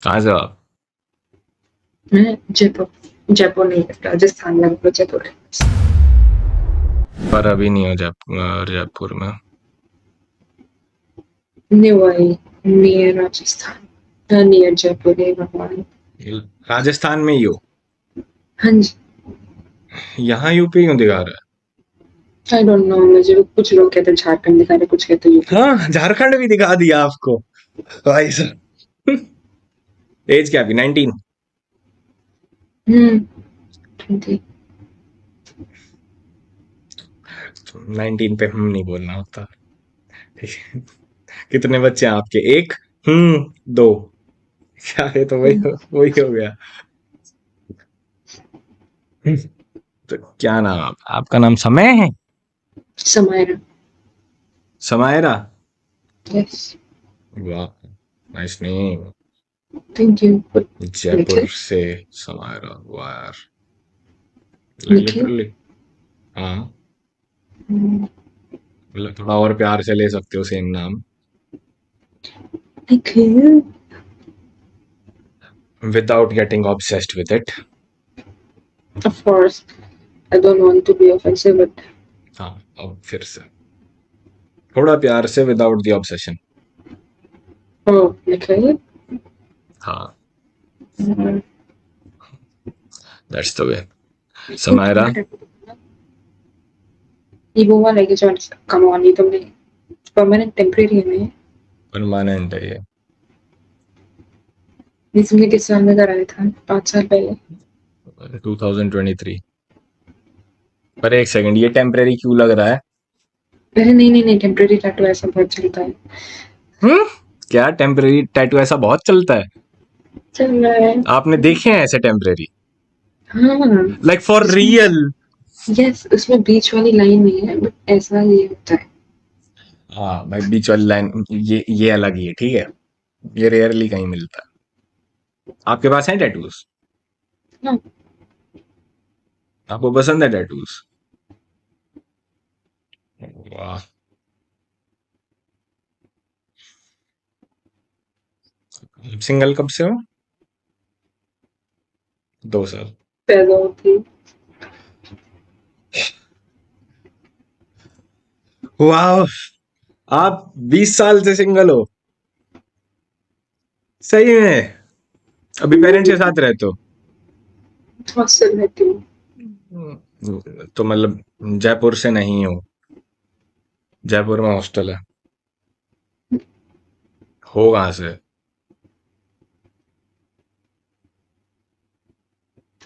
कहाँ से हो आप? मैं जयपुर। जयपुर नहीं, राजस्थान में जयपुर है। पर अभी नहीं हो जयपुर में। न्यू आई, नियर राजस्थान, नियर जयपुर है भगवान। राजस्थान में ही हो? हाँ जी। यहाँ यूपी क्यों दिखा रहा आई डोंट नो, मुझे कुछ लोग कहते हैं झारखंड दिखा रहे, कुछ कहते हैं यूपी है? दिखा हाँ, झारखंड भी दिखा दिया आपको। भाई साहब। एज क्या अभी? 19? रहे। 20। 19 पे नहीं बोलना होता। ठीक है। कितने बच्चे हैं आपके? एक? दो? क्या है? तो वही वही हो गया। तो क्या नाम आपका नाम समय है? समायरा। समायरा? यस। वाह, nice name. Thank you. Jaipur Nikhil. से समायरा, वाह यार। निखिल। लिटरली। हाँ, मतलब थोड़ा और प्यार से ले सकते हो सेम नाम। Nikhil. Without getting obsessed with it. Of course, I don't want to be offensive but हाँ, अब फिर से थोड़ा प्यार से, without the obsession. Oh Nikhil. हाँ, दैट्स द वे। समायरा। ये वो वाला है कि जो कमवानी तुमने परमानेंट टेम्परेरी है ना? परमानेंट है ये। ये तुमने किस साल में कराया था? 5 साल पहले? 2023। पर एक सेकंड, ये टेम्परेरी क्यों लग रहा है? अरे नहीं नहीं नहीं, टेम्परेरी टैटू ऐसा बहुत चलता है। हम्म क्या टेम्परेरी टैटू ऐसा बहुत चलता है? चल रहा है। आपने देखे हैं ऐसे टेम्परेरी? हाँ। लाइक फॉर उसमें, रियल? यस, उसमें बीच वाली लाइन नहीं है बट ऐसा ये होता है। हाँ भाई, बीच वाली लाइन ये अलग ही है, ठीक है। ये रेयरली कहीं मिलता है। आपके पास है टैटूज? हाँ। आपको पसंद है टैटूज? वाह। सिंगल कब से हो? 2 साल? पैदा होती। वाह। आप 20 साल से सिंगल हो? सही में? अभी पेरेंट्स के साथ रहते हो? हॉस्टल रहती हूँ। तो मतलब जयपुर से नहीं हो? जयपुर में हॉस्टल है? हो कहाँ से?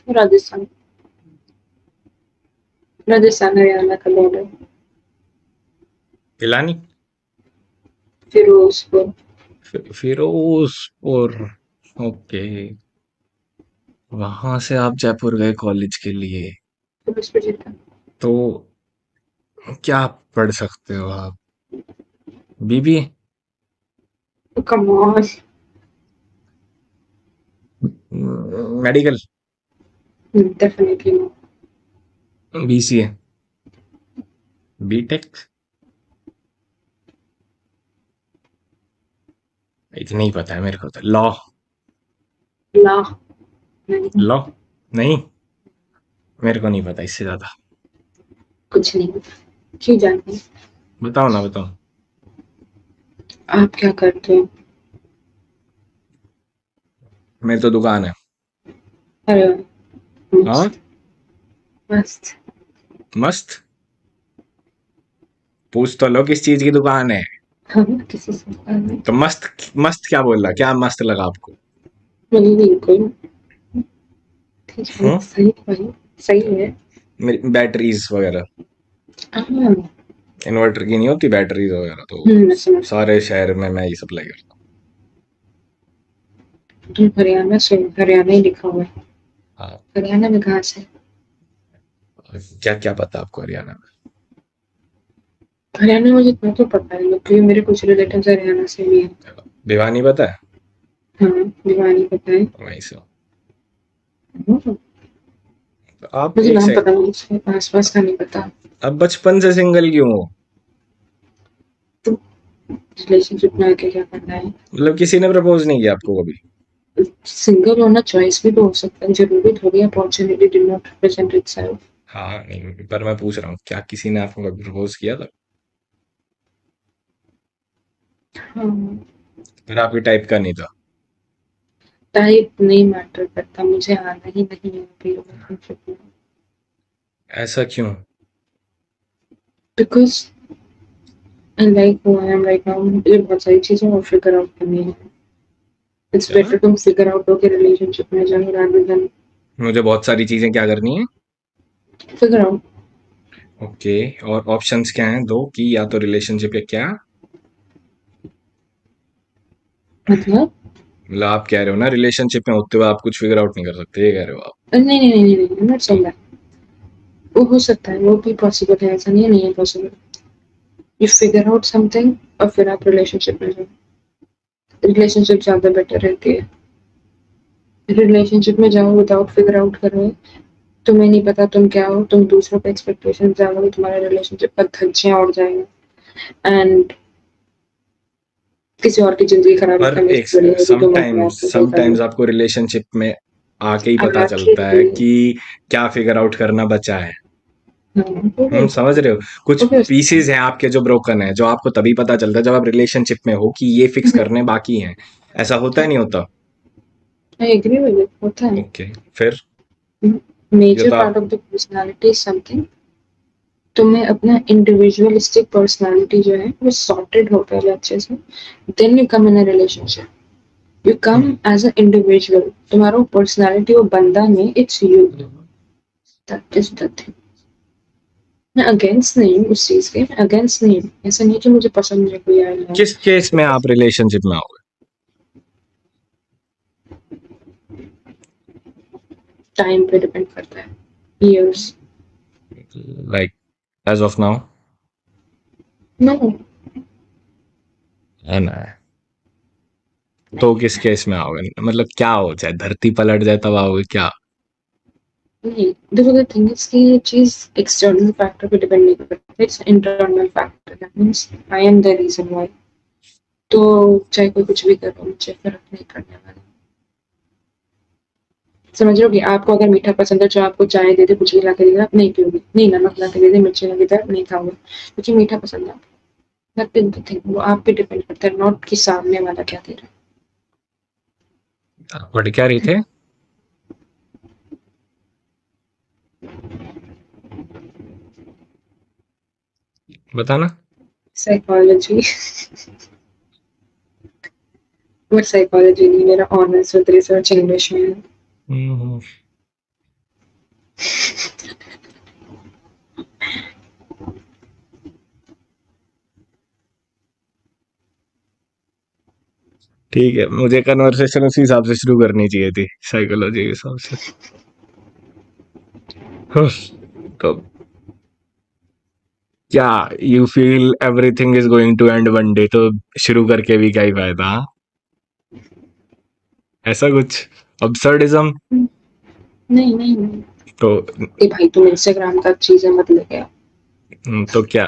राजस्थान। राजस्थान हरियाणा का बॉर्डर। पिलानी? फिरोजपुर। फिरोजपुर। ओके। वहां से आप जयपुर गए कॉलेज के लिए? फिरोजपुर जिला। तो क्या पढ़ सकते हो आप? BBA? Come on. Medical? Definitely no. BCA? BTech? इतना ही पता है मेरे को तो। लॉ? ला नहीं। लॉ? नहीं, मेरे को नहीं पता इससे ज्यादा। कुछ नहीं, क्यों जानते? बताओ ना, बताओ। आप क्या करते हो? मेरी तो दुकान है। अरे हाँ, मस्त। मस्त। मस्त। पूछ तो लो किस चीज की दुकान है। हम किसी से नहीं। तो मस्त? मस्त क्या बोल रहा? क्या मस्त लगा आपको? नहीं कोई। ठीक है, हाँ, सही भाई। सही है। मेरी बैटरीज वगैरह। हाँ। इन्वर्टर की नहीं होती बैटरीज वगैरह, तो मैं समझ। सारे शहर में मैं ही सप्लाई करता तुम हरियाणा से, हरियाणा ही लिखा हुआ है। हूँ। हाँ। हरियाणा में कहाँ से? क्या क्या पता आपको हरियाणा में? हरियाणा में मुझे इतना तो पता है क्योंकि मेरे कुछ रिलेटिव्स हरियाणा से भी हैं। भिवानी पता है? हाँ, भिवानी पता है। वहीं से हूँ। हाँ, तो आप मुझे एक नाम से पता नहीं, उसके आस पास का नहीं पता। अब बचपन से सिंगल क्यों हो? तो रिलेशनशिप में आके क्या करना है? मतलब किसी ने प्रपोज नहीं किया आपको कभी? सिंगल होना चॉइस भी तो हो सकता है, जरूरी थोड़ी opportunity did not present itself. हाँ नहीं, पर मैं पूछ रहा हूँ क्या किसी ने आपको कभी प्रपोज किया था? हाँ, पर आपके टाइप का नहीं था? टाइप नहीं मैटर करता, मुझे आना ही नहीं है अभी रिलेशनशिप में। ऐसा क्यों? Because I like who I am right now, मुझे बहुत सारी चीजें और फिगर आउट करनी है। इट्स क्या? बेटर तुम फिगर आउट हो के रिलेशनशिप में जाओ रादर देन मुझे बहुत सारी चीजें क्या करनी है? Figure out. ओके। और ऑप्शंस क्या हैं दो कि या तो रिलेशनशिप या क्या? मतलब मतलब आप कह रहे हो ना रिलेशनशिप में होते हुए आप कुछ फिगर आउट नहीं कर सकते, ये कह रहे हो आप? नहीं नहीं नहीं नहीं, नॉट तो सेइंग दैट। वो हो सकता है, वो भी पॉसिबल है, ऐसा नहीं है नहीं है possible. You figure out something और फिर आप रिलेशनशिप में जाओ, रिलेशनशिप ज्यादा बेटर रहती है। रिलेशनशिप में जाओ विदाउट फिगर आउट करे, तुम्हें नहीं पता तुम क्या हो, तुम दूसरों पे एक्सपेक्टेशन डालोगे, तुम्हारा रिलेशनशिप का धज्जियां उड़ जाएंगे एंड किसी और की जिंदगी खराब पर करने एक से बढ़िया है कि तुम अपने समटाइम्स आप को सही कर लो। समटाइम्स आपको रिलेशनशिप में आके ही पता चलता है आखिर कि क्या फिगर आउट करना बचा है। वो भी समझ रहे हो? कुछ वो भी हो सकता पीसेज हैं आपके जो ब्रोकन है, जो आपको तभी पता चलता है जब आप रिलेशनशिप में हो कि ये फिक्स है। करने बाकी हैं। ऐसा होता है नहीं होता? आई एग्री विद इट, होता है। ओके। फिर ये मेजर तो पार्ट आप of the personality is something, तुम्हें अपना इंडिविजुअलिस्टिक पर्सनालिटी जो है वो सॉर्टेड हो पहले अच्छे से, then you come in a relationship. You come as a individual, तुम्हारा पर्सनालिटी वो बंदा नहीं, it's you, that is the thing. मैं अगेंस्ट नहीं हूँ उस चीज के, मैं अगेंस्ट नहीं हूँ, ऐसा नहीं कि मुझे पसंद है कोई आया है। किस केस में आप रिलेशनशिप में आओगे? टाइम पे डिपेंड करता है, years. Like as of now? No, है ना? तो किस केस में आओगे? मतलब क्या हो जाए, धरती पलट जाए तब आओगे क्या? नहीं, देखो द थिंग इज कि ये चीज एक्सटर्नल फैक्टर पे डिपेंड नहीं करता, it's internal factor, that means I am the reason why. तो चाहे कोई कुछ भी करो, मुझे फर्क नहीं पड़ने वाला। समझ रहे हो कि आपको अगर मीठा पसंद है, जो आपको चाय दे दे, कुछ भी ला के दे दे, आप नहीं पियोगे, नहीं नमक ला के दे दे, मिर्ची ला के दे दे, आप नहीं खाओगे क्योंकि मीठा पसंद है। दैट इज द थिंग, वो आप पे डिपेंड करता है, नॉट कि सामने वाला क्या दे रहा आप पढ़ क्या रही थे? बताना। है। साइकोलॉजी। वो साइकोलॉजी नहीं, मेरा ऑनर्स विद रिसर्च इंग्लिश में है। हम्म, ठीक है, मुझे कन्वर्सेशन उसी हिसाब से शुरू करनी चाहिए थी, साइकोलॉजी के हिसाब से। हाँ, तो क्या you feel everything is going to end one day, तो शुरू करके भी क्या ही फायदा? हाँ? ऐसा कुछ अब्सर्डिज्म? नहीं नहीं नहीं, तो ए भाई तुम इंस्टाग्राम का चीजें मत लेके आओ। तो क्या?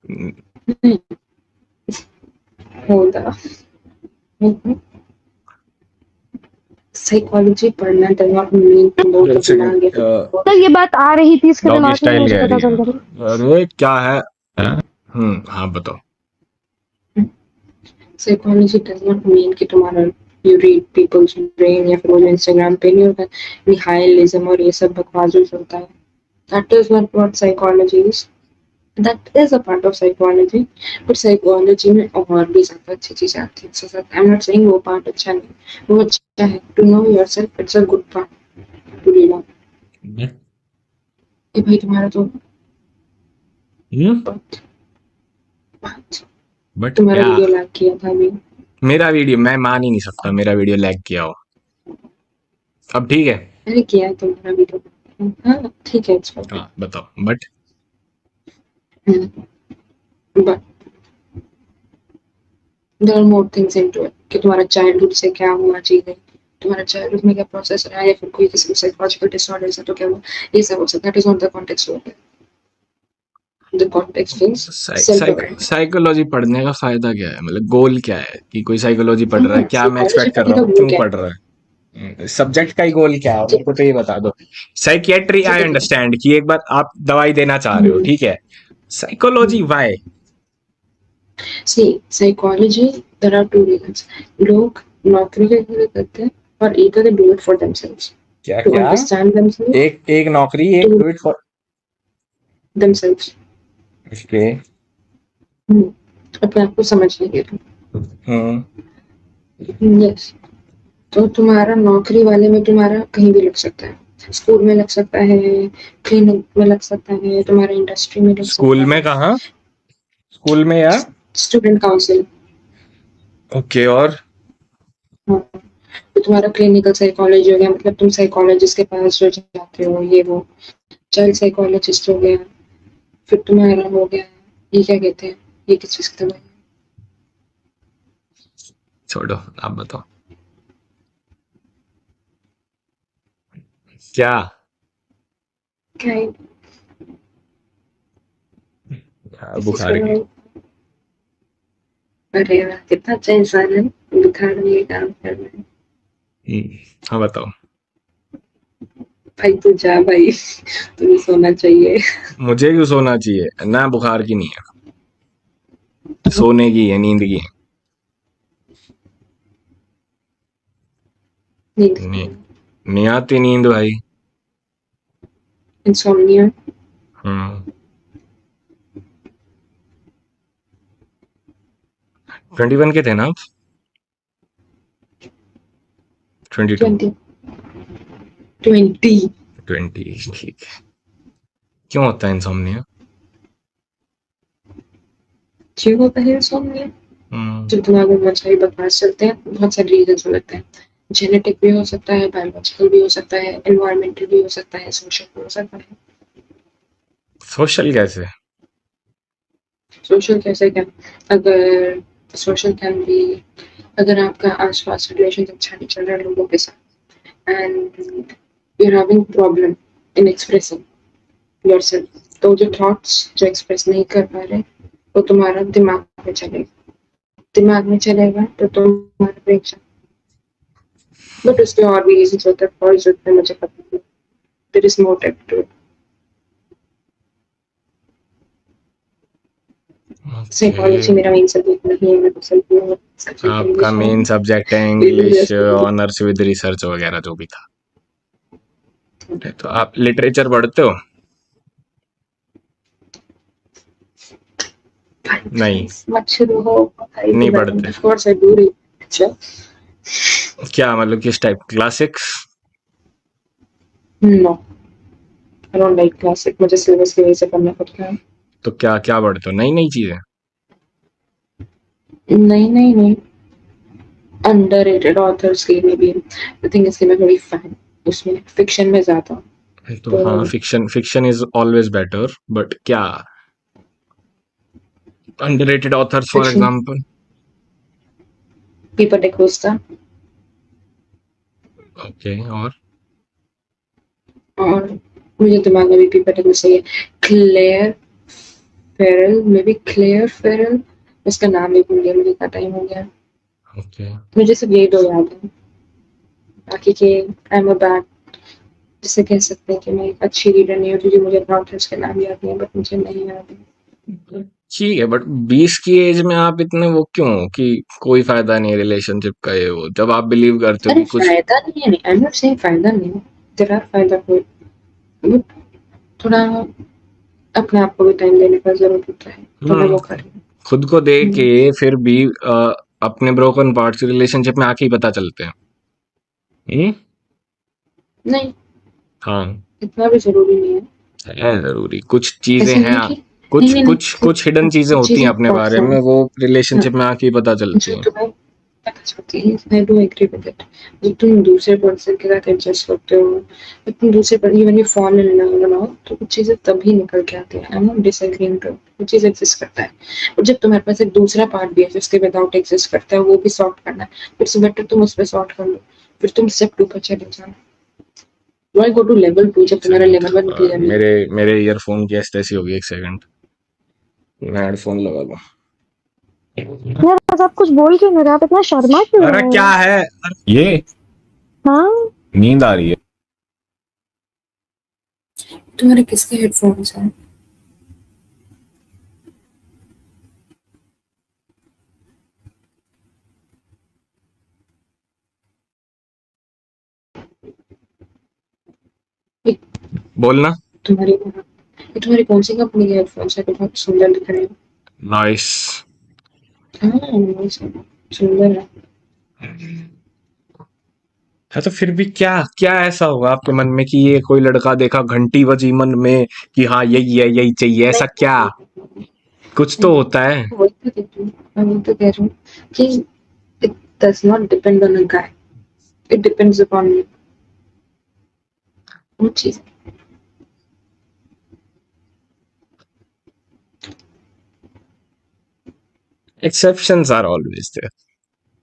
नहीं होता, साइकोलॉजी पढ़ना डज नॉट मीन तुम लोगों का एक दिमाग या सेकंड, फिर तक ये बात आ रही थी, इसके डॉगी दिमाग में स्टाइल मुझे कह पता रही चल है। गया। अरे क्या है? हाँ बताओ। साइकोलॉजी डज नॉट मीन कि तुम्हारा यू रीड पीपल्स ब्रेन या फिर वो जो इंस्टाग्राम पे नहीं होता निहाइलिज्म और ये सब बकवास जो होता है, that is not what psychology is. That is a part of psychology, but psychology में और भी ज्यादा अच्छी चीजें आती हैं उसके साथ। आई एम नॉट सेइंग वो पार्ट अच्छा नहीं, वो अच्छा है, to know yourself it's a good part to read on. ए भाई तुम्हारा तो but, but, बट तुम्हारा क्या? वीडियो लाइक किया था अभी। मेरा वीडियो मैं मान ही नहीं सकता मेरा वीडियो लैग किया हो। अब ठीक है? अरे किया है तुम्हारा वीडियो, हाँ ठीक है, इट्स हाँ ओके। बताओ but. But there are more things into it कि तुम्हारा चाइल्डहुड से क्या हुआ चीजें, तुम्हारा चाइल्डहुड में क्या प्रोसेस रहा है, या फिर कोई किसी को साइकोलॉजिकल डिसऑर्डर है तो क्या हुआ, ये सब हो सकता है। That is not the context of the context is self awareness. Psychology पढ़ने का फायदा क्या है? मतलब गोल क्या है कि कोई साइकोलॉजी पढ़ रहा है, क्या मैं साइकोलॉजी एक्सपेक्ट कर पढ़ने रहा का हूँ, वो क्यों क्या है, पढ़ रहा है? सब्जेक्ट का ही गोल क्या है मेरे को तो ये बता दो। साइकियाट्री जी आई देखिए। अंडरस्टैंड कि एक बार आप दवाई देना चाह रहे हो, हम्म, ठीक है। Psychology why? See psychology, there are two reasons. लोग नौकरी के लिए करते हैं, और either they do it for themselves, क्या to क्या? understand themselves, एक एक नौकरी, एक to do it for. themselves। Okay. अपने आप को समझने के हम्म। लिए। यस। तो तुम्हारा नौकरी वाले में तुम्हारा कहीं भी लग सकता है, स्कूल में लग सकता है, क्लिनिक में लग सकता है, तुम्हारा इंडस्ट्री में लग स्कूल सकता में है, कहाँ? स्कूल में या? Student council. ओके, और? हाँ, तो तुम्हारा क्लिनिकल साइकोलॉजी हो गया, मतलब तुम साइकोलॉजिस्ट के पास जो जाते हो, ये वो चाइल्ड साइकोलॉजिस्ट हो गया। फिर तुम्हारा हो गया, ये क्या कहते हैं, ये किस चीज का दवाई है? छोड़ो, आप बताओ। क्या? क्या है? किस चीज का बुखार की। दवाई? अरे वाह, कितना अच्छा इंसान है, बुखार में ये काम कर रहा है। हाँ बताओ। भाई तू जा भाई, तुम्हें सोना चाहिए। मुझे क्यों सोना चाहिए ना? बुखार की नहीं है, सोने की है, नींद की नींद है। की। नहीं आती नींद भाई। इंसोम्निया। हम्म। 21 के थे ना आप? 22? 20। 20। 20, ठीक है। क्यों होता है इंसोम्निया? क्यों होता है इंसोम्निया? हम्म। जब दिमाग में बहुत सारी बकवास चलते हैं, बहुत सारे रीजन हो सकते हैं। जेनेटिक भी हो सकता है, बायोलॉजिकल भी हो सकता है, एनवायरमेंटल भी हो सकता है, सोशल भी हो सकता है। सोशल कैसे? सोशल कैसे क्या? अगर सोशल कैन बी, अगर आपका आसपास रिलेशन अच्छा नहीं चल रहा है लोगों के साथ, and you are having problem in expressing yourself, तो जो थॉट्स जो एक्सप्रेस नहीं कर पा रहे, वो तुम्हारा दिमाग में चलेगा। दिमाग में चलेगा तो तुम्हारा ब्रेक। बट उसके और भी रीजंस होते हैं, फॉर होते हैं, मुझे पता नहीं। There is more depth to it. Okay. Psychology मेरा मेन सब्जेक्ट नहीं है, मैं तो सब्जेक्ट आपका इंग्लिश है। मेन सब्जेक्ट है इस वजह इंग्लिश, से ऑनर्स विद रिसर्च वगैरह जो भी था। तो आप लिटरेचर पढ़ते हो? नहीं, मत शुरू हो भाई, नहीं पढ़ते। Of course I do read. अच्छा। क्या मतलब, किस type? Classics? No, I don't like classic, मुझे सिलेबस की वजह से पढ़ना पड़ता है। तो क्या क्या पढ़ते हो, नई नई चीजें? नहीं नहीं नहीं, अंडररेटेड ऑथर्स के में भी। द थिंग इसके मैं थोड़ी फैन उसमें फिक्शन में ज्यादा हूँ। तो तो हाँ, fiction fiction is always better, but क्या underrated authors for fiction, example? Piper D'Costa. Okay, और? और मुझे दिमाग में भी पीपर डिकोस्टा है। Claire Ferrell, may be Claire Ferrell, उसका नाम ही भूल गया, मुझे इतना टाइम हो गया। ओके। मुझे सिर्फ यही दो याद है, बाकी के आई एम अ बैड, जिसे कह सकते हैं कि मैं एक अच्छी रीडर नहीं हूँ, क्योंकि मुझे ऑथर्स के नाम याद नहीं है, बट मुझे नहीं याद है। ठीक है, बट 20 की एज में आप इतने वो क्यों हो कि कोई फायदा नहीं है रिलेशनशिप का, ये वो, जब आप बिलीव करते हो अरे कि कुछ। फायदा नहीं है, आई एम नॉट सेइंग फायदा नहीं है, देयर आर फायदा कोई, बट थोड़ा अपने आप को भी टाइम देने का जरूरत होता है, तो मैं हम्म। वो कर रही खुद को दे के हूँ। फिर भी अपने ब्रोकन पार्ट्स रिलेशनशिप में आके ही पता चलते हैं। हम्म। नहीं, हाँ, इतना भी जरूरी नहीं है। है जरूरी, कुछ चीजें ऐसा नहीं हैं। है कि नहीं कुछ नहीं नहीं, कुछ कुछ हिडन चीजें कुछ होती हैं चीजें अपने बारे में, परफॉर्म, वो रिलेशनशिप में आके ही पता चलती जो हैं। तुम्हें पता चलती है, I do agree with it. जब तुम दूसरे पर्सन के साथ एडजस्ट होते हो, जब तुम दूसरे पर even you fall in love बनाओ, तो कुछ चीजें तभी निकल के आती है। I am not disagreeing to, वो चीज एग्जिस्ट करता है। और जब तुम्हारे पास एक दूसरा पार्ट भी है जो उसके विदाउट एग्जिस्ट करता है, वो भी सॉर्ट करना है, इट्स बेटर तुम उस पर सॉर्ट कर लो, फिर तुम स्टेप 2 पर चले जाओ। व्हाई गो टू लेवल 2 जब तुम्हारा सेकंड, लेवल 1 क्लियर नहीं मेरे मेरे ईयरफोन की ऐसी होगी, एक सेकंड, मैं हेडफोन लगा लूं। यार आज आप कुछ बोल क्यों नहीं रहे? आप इतना शर्मा क्यों अरे रहे क्या हो? है? ये हाँ, नींद आ रही है। तुम्हारे किसके हेडफोन्स हैं? ये बोलना। तुम्हारी कौन सी कंपनी के हेडफोन्स है? बहुत सुंदर दिख रहे हैं। नाइस। हाँ, nice है, सुंदर है। है तो फिर भी क्या क्या ऐसा होगा आपके मन में कि ये कोई लड़का देखा घंटी बजी मन में कि हाँ यही है यही चाहिए, ऐसा क्या? कुछ तो होता है। वही तो कह रही हूँ, मैं वही तो कह रही हूँ कि it does not depend on a guy, it depends upon you, वो चीज। Exceptions are always there.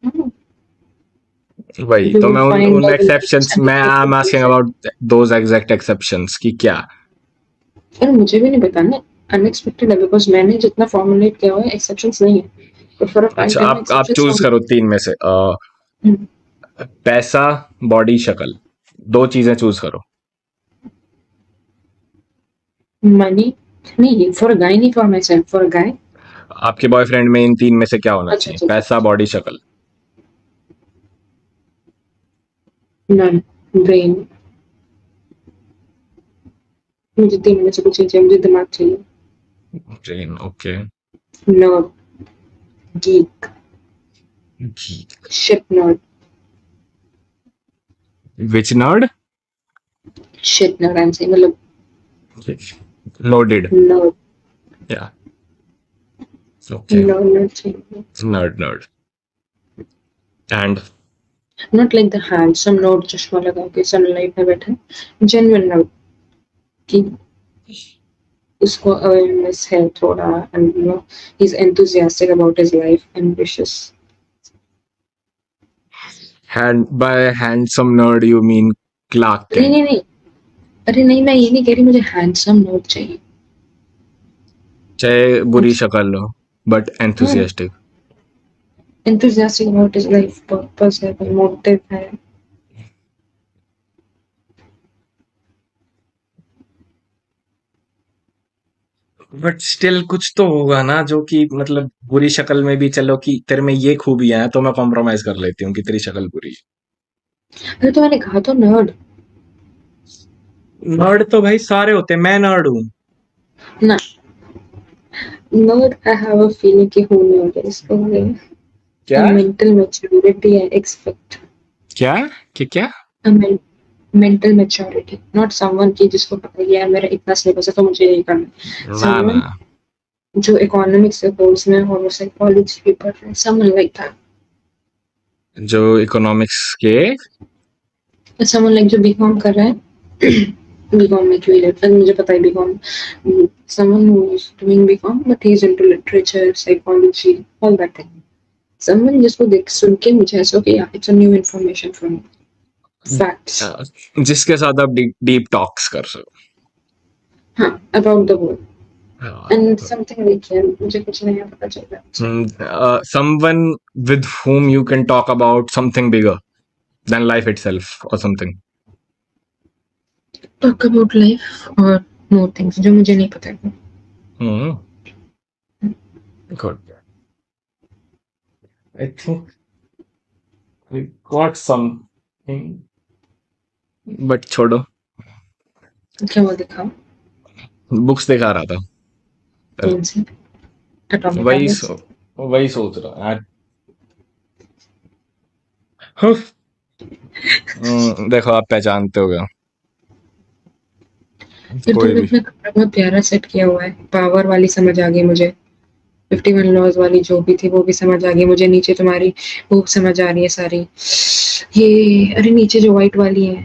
हाँ, वही you तो will मैं उन find उन love in exceptions each and मैं आई every am asking person। About those exact exceptions कि क्या। अरे मुझे भी नहीं पता ना, अनएक्सपेक्टेड है, बिकॉज मैंने जितना फॉर्मुलेट किया हुआ है एक्सेप्शंस नहीं है, बट फॉर अ अच्छा, फैक्ट देयर आर आप एक्सेप्शंस चूज फॉर करो तीन में से मी। पैसा, बॉडी, शक्ल, दो चीजें चूज करो। मनी नहीं, फॉर अ गाय नहीं, for myself, for a guy. आपके बॉयफ्रेंड में इन तीन में से क्या होना अच्छा चाहिए? अच्छा अच्छा, पैसा, बॉडी, शक्ल। None, brain. मुझे तीन में से कुछ नहीं चाहिए, मुझे दिमाग चाहिए। Brain, okay. नर्व, गीक, जी। Shit nerd, which nerd? Shit nerd, I am saying, मतलब लोडेड। नर्ड, या ओके। नर्ड नर्ड चाहिए। Nerd nerd and not like the handsome nerd चश्मा लगा के सनलाइट में बैठा, जेन्युइन नर्ड कि उसको अवेयरनेस है थोड़ा, and you know he is enthusiastic about his life, ambitious. Hand by handsome nerd you mean Clark नहीं कैंट? नहीं नहीं, अरे नहीं, मैं ये नहीं कह रही, मुझे हैंडसम नर्ड चाहिए। चाहे बुरी शक्ल हो बट हाँ, enthusiastic. enthusiastic about his life, purpose है, कोई मोटिव है। बट स्टिल कुछ तो होगा ना जो कि मतलब बुरी शक्ल में भी चलो कि तेरे में ये खूबियां हैं तो मैं कॉम्प्रोमाइज कर लेती हूँ कि तेरी शक्ल बुरी अरे तो मैंने कहा तो नर्ड है। नर्ड तो भाई सारे होते हैं, मैं नर्ड हूँ। ना, nerd I have a feeling कि होने वाला है इसको, a क्या mental maturity I expect, क्या क्या? a mental maturity, not someone की जिसको पता है यार मेरा इतना सिलेबस है तो मुझे यही करना है, ना ना, someone जो इकोनॉमिक्स के कोर्स में और वो साइकोलॉजी भी पढ़ रहे हैं, someone like that, जो इकोनॉमिक्स के। someone like जो बीकॉम कर रहा है। बीकॉम में क्यों इलेक्ट्रल, मुझे पता है BCom, someone who is doing BCom but he is into literature, psychology, all that thing, someone जिसको देख सुन के मुझे ऐसा हो कि yeah, it's a new information for me, facts, जिसके साथ आप डीप टॉक्स कर सको। हाँ, about the world हाँ। and something like yeah, मुझे कुछ नया पता चल रहा है। Someone with whom you can talk about something bigger than life itself or something. Talk about life or more things जो मुझे नहीं पता है। Hmm. Good. I think we got something, but छोड़ो। क्या वो दिखाओ, बुक्स दिखा रहा था। कौन सी, एटॉमिक वही हैबिट्स। वही सोच रहा यार। हुफ। देखो आप पहचानते हो गया फिर कोई तुमने भी। अपना कपड़ा बहुत प्यारा सेट किया हुआ है, पावर वाली समझ आ गई मुझे, 51 लॉज वाली जो भी थी वो भी समझ आ गई मुझे, नीचे तुम्हारी वो समझ आ रही है सारी, ये अरे नीचे जो व्हाइट वाली है,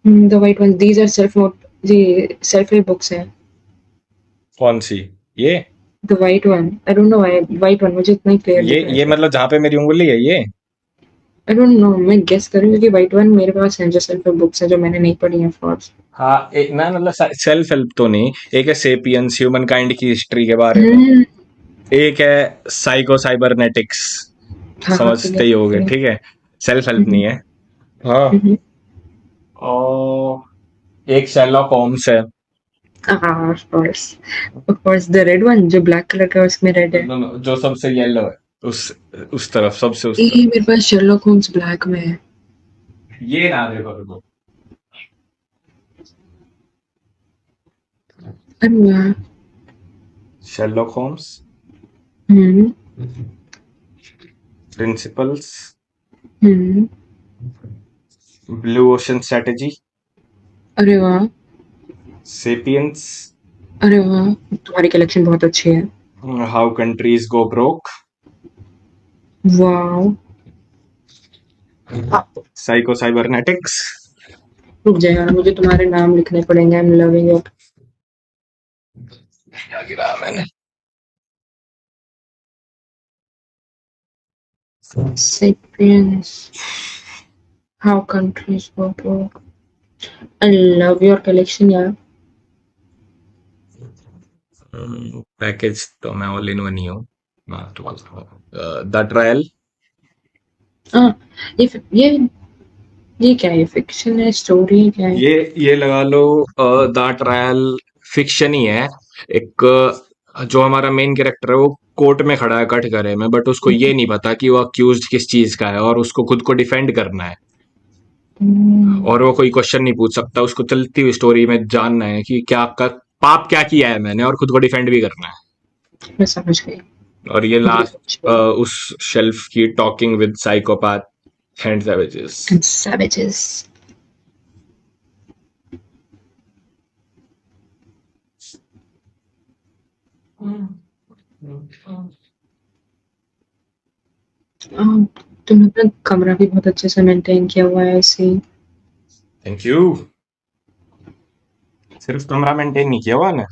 the white one, these are self mote, ये सेल्फ हेल्प बुक्स हैं। कौन सी? ये the white one, I don't know why white one मुझे इतना ही क्लियर दिख रहा ये है। मतलब जहां पे मेरी उंगली है ये। आई डोंट नो, मैं गेस करूंगी कि व्हाइट वन मेरे पास है, जो सेल्फ हेल्प बुक्स है जो मैंने नहीं पढ़ी है ऑफ कोर्स। हाँ, एक ना मतलब सेल्फ हेल्प तो नहीं, एक है सेपियंस ह्यूमन काइंड की हिस्ट्री के बारे में, हम्म, एक है साइको साइबरनेटिक्स, हाँ हाँ, समझते क्लियर ही होगे क्लियर। ठीक है। सेल्फ हेल्प नहीं है। हाँ। हम्म। और एक शेरलॉक होम्स है। Of course the red one जो ब्लैक कलर का है, उसमें रेड है। जो सबसे येलो है, उस तरफ, सबसे उस ए तरफ। मेरे पास शेरलॉक होम्स ब्लैक में है। ये ना देखो रुको। अरे वाह। शेरलॉक होम्स, हम्म। प्रिंसिपल्स, हम्म। ब्लू ओशन स्ट्रेटेजी, अरे वाह। सेपियंस, अरे वाह, तुम्हारी कलेक्शन बहुत अच्छी है। हाउ कंट्रीज गो ब्रोक, वाह। Psycho cybernetics. रुक जाएगा ना, मुझे तुम्हारे नाम लिखने पड़ेंगे। I am loving it. क्या गिरा मैंने? Sapiens. How countries work. I love your collection, यार। पैकेज तो मैं ऑल इन वन ही हूँ। The trial. हाँ, ये ये क्या है? फिक्शन है, स्टोरी क्या है? ये लगा लो, द ट्रायल फिक्शन ही है। एक जो हमारा मेन कैरेक्टर है वो कोर्ट में खड़ा है कटघरे में, बट उसको ये नहीं पता कि वो अक्यूज्ड किस चीज का है, और उसको खुद को डिफेंड करना है। हम्म, और वो कोई क्वेश्चन नहीं पूछ सकता, उसको चलती हुई स्टोरी में जानना है कि क्या पाप क्या किया है मैंने, और खुद को डिफेंड भी करना है। मैं समझ गई। और ये मुझे लास्ट समझ गई। उस शेल्फ की talking with psychopath and savages. And savages. हाँ, तुमने अपना कमरा भी बहुत अच्छे से मेंटेन किया हुआ है ऐसे ही। Thank you. सिर्फ कमरा मेंटेन नहीं किया हुआ ना,